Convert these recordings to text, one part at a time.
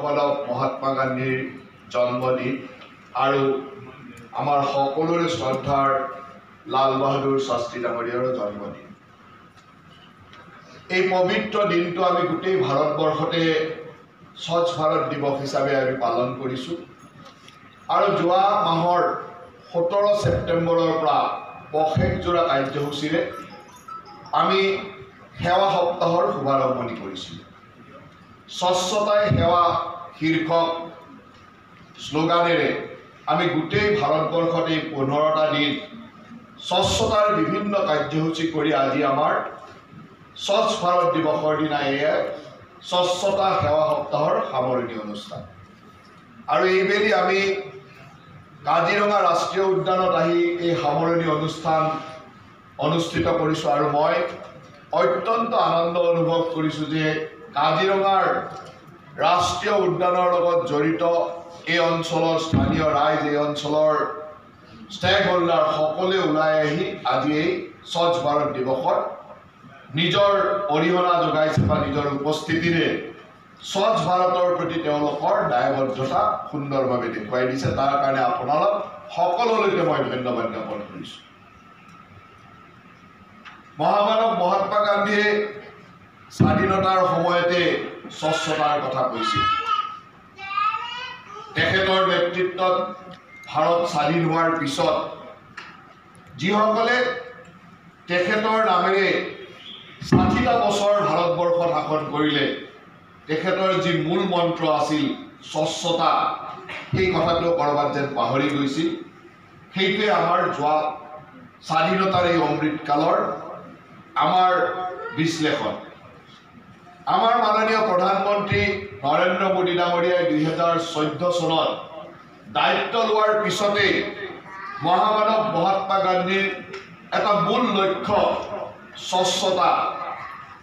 মহামানৱ মহাত্মা গান্ধীৰ জন্মদিন আৰু আমাৰ সকলোৰে শ্ৰদ্ধাৰ লাল বাহাদুৰ শাস্ত্ৰী ডাঙৰীয়াৰ জন্মদিন। এই পবিত্ৰ দিনটো আমি গোটেই ভাৰতবৰ্ষতে স্বচ্ছ ভাৰত দিৱস হিচাপে আমি পালন কৰিছোঁ আৰু যোৱা মাহৰ 17 ছেপ্টেম্বৰৰ পৰা পষেকজোৰা কাৰ্যসূচীৰে আমি সেৱা সপ্তাহৰ শুভাৰম্ভণি কৰিছিলোঁ। স্বচ্ছতাই সেৱা শীৰ্ষক শ্লোগানেৰে আমি গোটেই ভাৰতবৰ্ষতে 15টা দিন স্বচ্ছতাৰ বিভিন্ন কাৰ্যসূচী কৰি আজি আমাৰ স্বচ্ছ ভাৰত দিৱসৰ দিনা এয়া স্বচ্ছতা সেৱা সপ্তাহৰ সামৰণি অনুষ্ঠান। আৰু এইবেলি আমি কাজিৰঙা ৰাষ্ট্ৰীয় উদ্যানত আহি এই সামৰণি অনুষ্ঠান অনুষ্ঠিত কৰিছোঁ আৰু মই অত্যন্ত আনন্দ অনুভৱ কৰিছোঁ যে কাজিৰঙাৰ ৰাষ্ট্ৰীয় উদ্যানৰ লগত জড়িত এই অঞ্চলৰ স্থানীয় ৰাইজ, এই অঞ্চলৰ ষ্টেক হোল্ডাৰ সকলোৱে ওলাই আহি আজি এই স্বচ্ছ ভাৰত দিৱসত নিজৰ অৰিহণা যোগাইছে বা নিজৰ উপস্থিতিৰে স্বচ্ছ ভাৰতৰ প্ৰতি তেওঁলোকৰ দায়বদ্ধতা সুন্দৰভাৱে দেখুৱাই দিছে। তাৰ কাৰণে আপোনালোক সকলোলৈকে মই ধন্যবাদ জ্ঞাপন কৰিছোঁ। মহামানৱ মহাত্মা গান্ধীয়ে স্বাধীনতাৰ সময়তে স্বচ্ছতাৰ কথা কৈছিল। তেখেতৰ নেতৃত্বত ভাৰত স্বাধীন হোৱাৰ পিছত যিসকলে তেখেতৰ নামেৰে 60টা বছৰ ভাৰতবৰ্ষত শাসন কৰিলে, তেখেতৰ যি মূল মন্ত্ৰ আছিল স্বচ্ছতা, সেই কথাটো ক'ৰবাত যেন পাহৰি গৈছিল। সেইটোৱে আমাৰ যোৱা স্বাধীনতাৰ এই অমৃতকালৰ আমাৰ বিশ্লেষণ। আমাৰ মাননীয় প্ৰধানমন্ত্ৰী নৰেন্দ্ৰ মোদী ডাঙৰীয়াই 2014 চনত দায়িত্ব লোৱাৰ পিছতে মহামানৱ মহাত্মা গান্ধীৰ এটা মূল লক্ষ্য স্বচ্ছতা,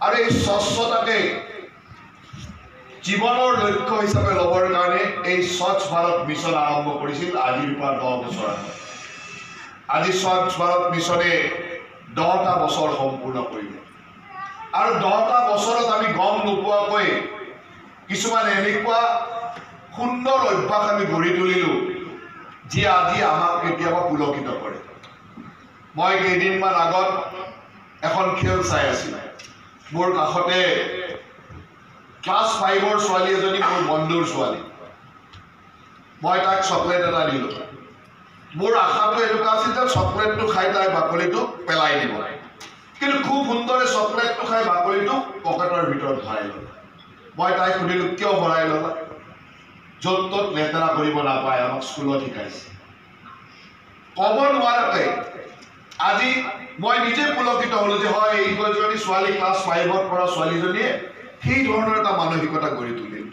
আৰু এই স্বচ্ছতাকে জীৱনৰ লক্ষ্য হিচাপে ল'বৰ কাৰণে এই স্বচ্ছ ভাৰত মিছন আৰম্ভ কৰিছিল আজিৰ পৰা 10 বছৰ আগত। আজি স্বচ্ছ ভাৰত মিছনে 10টা বছৰ সম্পূৰ্ণ কৰিলে আৰু 10টা বছৰত আমি গম নোপোৱাকৈ কিছুমান এনেকুৱা সুন্দৰ অভ্যাস আমি গঢ়ি তুলিলোঁ যি আজি আমাক কেতিয়াবা পুলকিত কৰে। মই কেইদিনমান আগত এখন খেল চাই আছিলোঁ। মোৰ কাষতে ক্লাছ 5ৰ ছোৱালী এজনী, মোৰ বন্ধুৰ ছোৱালী। মই তাক চকলেট এটা দিলোঁ। মোৰ আশাটো এনেকুৱা আছিল যে চকলেটটো খাই তাই বাকলিটো পেলাই দিব, কিন্তু খুব সুন্দৰে চকলেটটো খাই বাকলিটো পকেটৰ ভিতৰত ভৰাই ল'লে। মই তাইক সুধিলোঁ, কিয় ভৰাই ল'লা? য'ত ত'ত লেতেৰা কৰিব নাপায়, আমাক স্কুলত শিকাইছে। ক'ব নোৱাৰাকৈ আজি মই নিজে পুলকিত হ'লোঁ যে হয়, এইজনী ছোৱালী ক্লাছ 5ত পঢ়া ছোৱালীজনীয়ে সেই ধৰণৰ এটা মানসিকতা গঢ়ি তুলিল।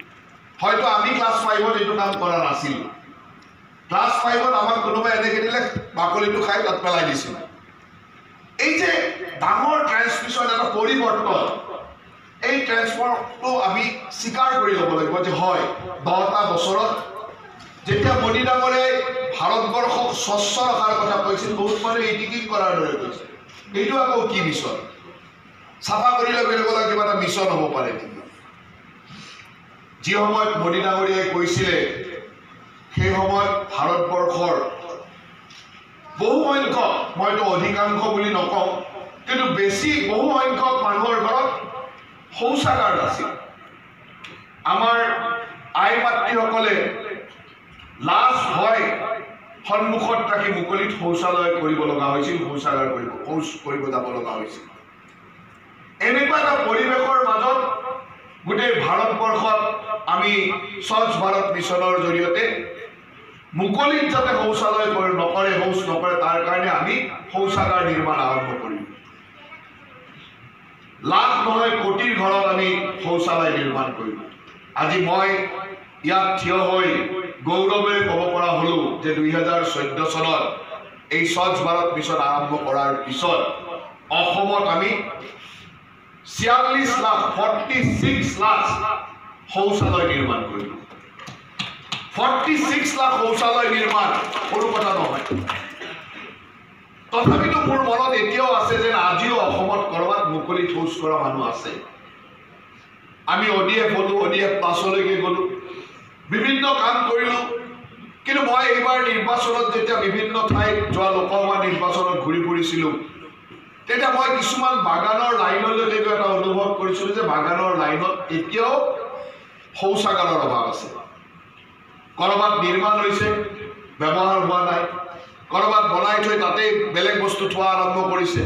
হয়তো আমি ক্লাছ 5ত এইটো কাম কৰা নাছিলোঁ। ক্লাছ 5ত আমাক কোনোবাই এনেকৈ দিলে বাকলিটো খাই তাত পেলাই দিছিল। এই যে ডাঙৰ ট্ৰেন্সমিশ্যন, এটা পৰিৱৰ্তন, এই ট্ৰেন্সফৰ্মটো আমি স্বীকাৰ কৰি ল'ব লাগিব যে হয়, 10টা বছৰত যেতিয়া মোদী ডাঙৰীয়াই ভাৰতবৰ্ষক স্বচ্ছ ৰখাৰ কথা কৈছিল, বহুত মানুহে ইটিকিং কৰাৰ দৰে কৈছিল এইটো আকৌ কি মিছন, চাফা কৰিলে বেলেগলৈ কিবা এটা মিছন হ'ব পাৰে নেকি? যি সময়ত মোদী ডাঙৰীয়াই কৈছিলে, সেই সময়ত ভাৰতবৰ্ষৰ বহু সংখ্যক, মইতো অধিকাংশ বুলি নকওঁ, কিন্তু বহু সংখ্যক মানুহৰ ঘৰত শৌচাগাৰ নাছিল। আমাৰ আই মাতৃসকলে লাজ ভয় সন্মুখত ৰাখি মুকলিত শৌচালয় কৰিব লগা হৈছিল, শৌচাগাৰ কৰিব যাব লগা হৈছিল। এনেকুৱা এটা পৰিৱেশৰ মাজত গোটেই ভাৰতবৰ্ষত আমি স্বচ্ছ ভাৰত মিছনৰ জৰিয়তে মুকলিত যাতে শৌচালয় শৌচ নকৰে তাৰ কাৰণে আমি শৌচাগাৰ নিৰ্মাণ আৰম্ভ কৰিম। লাখ নহয় কোটিৰ ঘৰত আমি শৌচালয় নিৰ্মাণ কৰিম। আজি মই ইয়াত থিয় হৈ গৌৰৱেৰে ক'ব পৰা হ'লোঁ যে 2014 চনত এই স্বচ্ছ ভাৰত মিছন আৰম্ভ কৰাৰ পিছত অসমত আমি 46 লাখ 46 লাখ শৌচালয় নিৰ্মাণ কৰিলোঁ। 46 লাখ শৌচালয় নিৰ্মাণ সৰু কথা নহয়। তথাপিতো মোৰ মনত এতিয়াও আছে যে আজিও অসমত কৰবাত মুকলিত শৌচ কৰা মানুহ আছে। আমি ODF হলোঁ, ODF প্লাছলৈকে গ'লোঁ, বিভিন্ন কাম কৰিলোঁ। কিন্তু মই এইবাৰ নিৰ্বাচনত যেতিয়া বিভিন্ন ঠাইত যোৱা লোকসভা নিৰ্বাচনত ঘূৰি ফুৰিছিলোঁ, তেতিয়া মই কিছুমান বাগানৰ লাইনলৈকে এটা অনুভৱ কৰিছিলোঁ যে বাগানৰ লাইনত এতিয়াও শৌচাগাৰৰ অভাৱ আছে। ক'ৰবাত নিৰ্মাণ হৈছে, ব্যৱহাৰ হোৱা নাই, ক'ৰবাত বনাই থৈ তাতেই বেলেগ বস্তু থোৱা আৰম্ভ কৰিছে,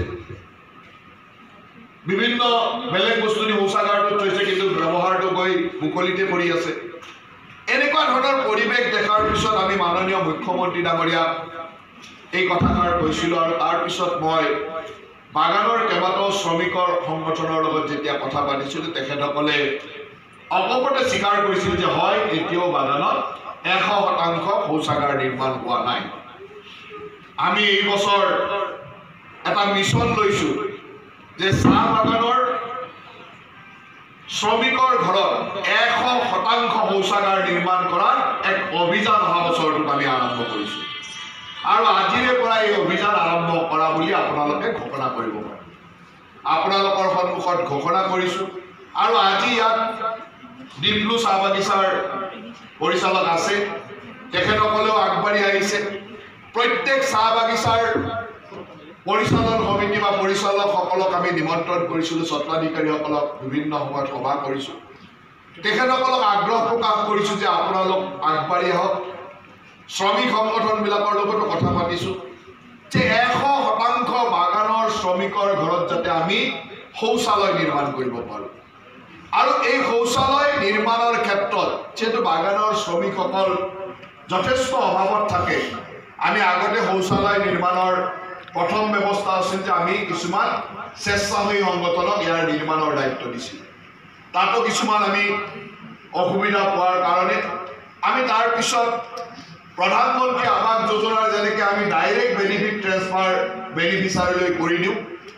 বিভিন্ন বেলেগ বস্তু নি শৌচাগাৰটোত থৈছে কিন্তু ব্যৱহাৰটো গৈ মুকলিতে কৰি আছে। এনেকুৱা ধৰণৰ পৰিৱেশ দেখাৰ পিছত আমি মাননীয় মুখ্যমন্ত্ৰী ডাঙৰীয়াক এই কথাষাৰ কৈছিলোঁ। আৰু তাৰপিছত মই বাগানৰ কেইবাটাও শ্ৰমিকৰ সংগঠনৰ লগত যেতিয়া কথা পাতিছিলোঁ, তেখেতসকলে অকপতে স্বীকাৰ কৰিছিল যে হয়, এতিয়াও বাগানত 100% শৌচাগাৰ নিৰ্মাণ হোৱা নাই। আমি এই বছৰ এটা মিছন লৈছোঁ যে চাহ বাগানৰ শ্ৰমিকৰ ঘৰত 100% শৌচাগাৰ নিৰ্মাণ কৰাৰ এক অভিযান অহা বছৰটোত আমি আৰম্ভ কৰিছোঁ। আৰু আজিৰে পৰা এই অভিযান আৰম্ভ কৰা বুলি আপোনালোকে ঘোষণা কৰিব পাৰে। আপোনালোকৰ সন্মুখত ঘোষণা কৰিছোঁ। আৰু আজি ইয়াত ডিপ্লু চাহ বাগিচাৰ পৰিচালক আছে, তেখেতসকলেও আগবাঢ়ি আহিছে। প্ৰত্যেক চাহ বাগিচাৰ পৰিচালন সমিতি বা পৰিচালকসকলক আমি নিমন্ত্ৰণ কৰিছিলোঁ, স্বত্বাধিকাৰীসকলক বিভিন্ন সময়ত সভা কৰিছোঁ। তেখেতসকলক আগ্ৰহ প্ৰকাশ কৰিছোঁ যে আপোনালোক আগবাঢ়ি আহক। শ্ৰমিক সংগঠনবিলাকৰ লগতো কথা পাতিছোঁ যে 100% বাগানৰ শ্ৰমিকৰ ঘৰত যাতে আমি শৌচালয় নিৰ্মাণ কৰিব পাৰোঁ। আৰু এই শৌচালয় নিৰ্মাণৰ ক্ষেত্ৰত যিহেতু বাগানৰ শ্ৰমিকসকল যথেষ্ট অভাৱত থাকে, আমি আগতে শৌচালয় নিৰ্মাণৰ প্ৰথম ব্যৱস্থা আছিল যে আমি কিছুমান স্বেচ্ছাসেৱী সংগঠনক ইয়াৰ নিৰ্মাণৰ দায়িত্ব দিছিলোঁ। তাতো কিছুমান আমি অসুবিধা পোৱাৰ কাৰণে আমি তাৰপিছত প্ৰধানমন্ত্ৰী আৱাস যোজনাৰ যেনেকৈ আমি ডাইৰেক্ট বেনিফিট ট্ৰেন্সফাৰ বেনিফিচাৰীলৈ কৰি দিওঁ,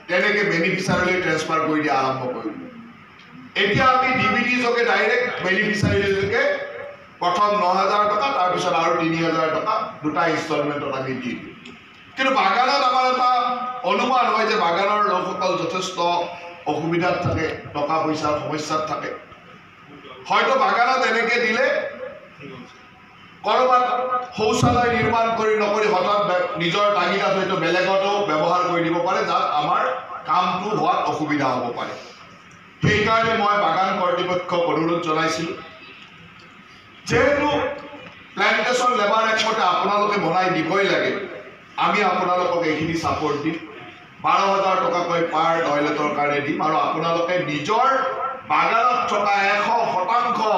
তেনেকৈ বেনিফিচাৰীলৈ ট্ৰেন্সফাৰ কৰি দিয়া আৰম্ভ কৰিলোঁ। এতিয়া আমি DBT যোগে ডাইৰেক্ট বেনিফিচাৰীলৈকে প্ৰথম 9,000 টকা, তাৰপিছত আৰু 3,000 টকা দুটা ইনষ্টলমেণ্টত আমি দি দিওঁ। কিন্তু বাগানত আমাৰ এটা অনুমান হয় যে বাগানৰ লোকসকল যথেষ্ট অসুবিধাত থাকে, টকা পইচাৰ সমস্যাত থাকে। হয়তো বাগানত এনেকৈ দিলে ক'ৰবাত শৌচালয় নিৰ্মাণ কৰি নকৰি হঠাৎ নিজৰ তাগিদাত হয়তো বেলেগতো ব্যৱহাৰ কৰি দিব পাৰে, যাত আমাৰ কামটো হোৱাত অসুবিধা হ'ব পাৰে। সেইকাৰণে মই বাগান কৰ্তৃপক্ষক অনুৰোধ জনাইছিলোঁ, যেহেতু প্লেণ্টেশ্যন লেবাৰ এক্টতে আপোনালোকে বনাই দিবই লাগে, আমি আপোনালোকক এইখিনি ছাপোৰ্ট দিম। 12,000 টকাকৈ পাৰ টয়লেটৰ কাৰণে দিম। আৰু আপোনালোকে নিজৰ বাগানত থকা 100%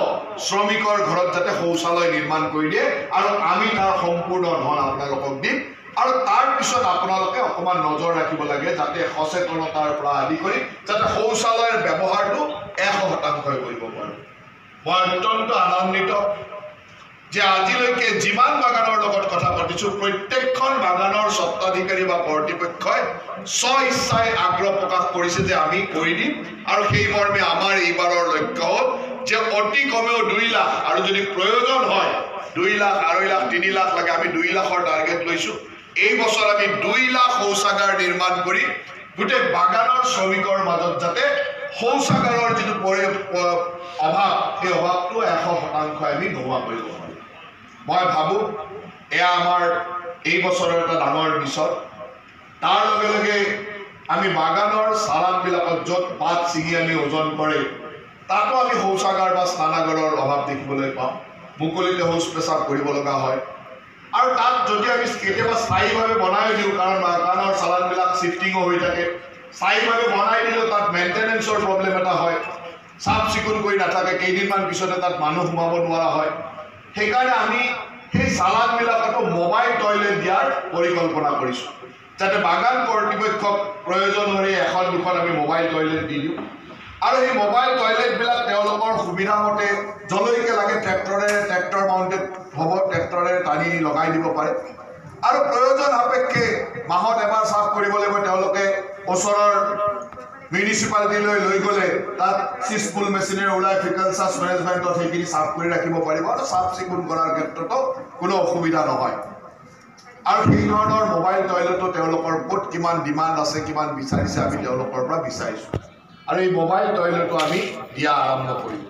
শ্ৰমিকৰ ঘৰত যাতে শৌচালয় নিৰ্মাণ কৰি দিয়ে, আৰু আমি তাৰ সম্পূৰ্ণ ধন আপোনালোকক দিম। আৰু তাৰপিছত আপোনালোকে অকণমান নজৰ ৰাখিব লাগে যাতে সচেতনতাৰ পৰা আদি কৰি যাতে শৌচালয়ৰ ব্যৱহাৰটো 100% কৰিব পাৰোঁ। মই অত্যন্ত আনন্দিত যে আজিলৈকে যিমান বাগানৰ লগত কথা পাতিছোঁ, প্ৰত্যেকখন বাগানৰ স্বত্বাধিকাৰী বা কৰ্তৃপক্ষই স্ব-ইচ্ছাই আগ্ৰহ প্ৰকাশ কৰিছে যে আমি কৰি দিম। আৰু সেই মৰ্মে আমাৰ এইবাৰৰ লক্ষ্য হ'ল যে অতি কমেও 2 লাখ, আৰু যদি প্ৰয়োজন হয় 2 লাখ, 2.5 লাখ, 3 লাখ লাগে, আমি 2 লাখৰ টাৰ্গেট লৈছোঁ। এই বছৰ আমি 2 লাখ শৌচাগাৰ নিৰ্মাণ কৰি গোটেই বাগানৰ শ্ৰমিকৰ মাজত যাতে শৌচাগাৰৰ যিটো অভাৱ, সেই অভাৱটো 100% আমি নোহোৱা কৰিব পাৰোঁ। মই ভাবোঁ এয়া আমাৰ এই বছৰৰ এটা ডাঙৰ মিছন। তাৰ লগে লগে আমি বাগানৰ চালানবিলাকত য'ত পাত ছিঙি আমি ওজন কৰে, তাতো আমি শৌচাগাৰ বা স্নানাগাৰৰ অভাৱ দেখিবলৈ পাওঁ। মুকলিতে শৌচ পেচাব কৰিব লগা হয়। আৰু তাত যদি আমি কেতিয়াবা স্থায়ীভাৱে বনাই দিওঁ, কাৰণ বাগানৰ চালানবিলাক চিফ্টিঙো হৈ থাকে, স্থায়ীভাৱে বনাই দিলেও তাত মেইনটেনেন্সৰ প্ৰব্লেম এটা হয়, চাফ চিকুণ কৰি নাথাকে, কেইদিনমান পিছতে তাত মানুহ সোমাব নোৱাৰা হয়। সেইকাৰণে আমি সেই চালানবিলাকতো মোবাইল টয়লেট দিয়াৰ পৰিকল্পনা কৰিছোঁ, যাতে বাগান কৰ্তৃপক্ষক প্ৰয়োজন হ'লে 1-2খন আমি মোবাইল টয়লেট দি দিওঁ। আৰু সেই মোবাইল টয়লেটবিলাক তেওঁলোকৰ সুবিধা মতে যলৈকে লাগে ট্ৰেক্টৰ মাউণ্টেড হ'ব, ট্ৰেক্টৰে টানি লগাই দিব পাৰে। আৰু প্ৰয়োজন সাপেক্ষে মাহত এবাৰ চাফ কৰিব লাগিব। তেওঁলোকে ওচৰৰ মিউনিচিপালিটিলৈ লৈ গ'লে তাত চিছপুল মেচিনেৰে ওলাই ফিকেল চাৰ্জ মেনেজমেণ্টত সেইখিনি চাফ কৰি ৰাখিব পাৰিব, আৰু চাফ চিকুণ কৰাৰ ক্ষেত্ৰতো কোনো অসুবিধা নহয়। আৰু সেই ধৰণৰ মোবাইল টয়লেটো তেওঁলোকৰ ক'ত কিমান ডিমাণ্ড আছে, কিমান বিচাৰিছে, আমি তেওঁলোকৰ পৰা বিচাৰিছোঁ। আৰু এই মোবাইল টয়লেটো আমি দিয়া আৰম্ভ কৰিম।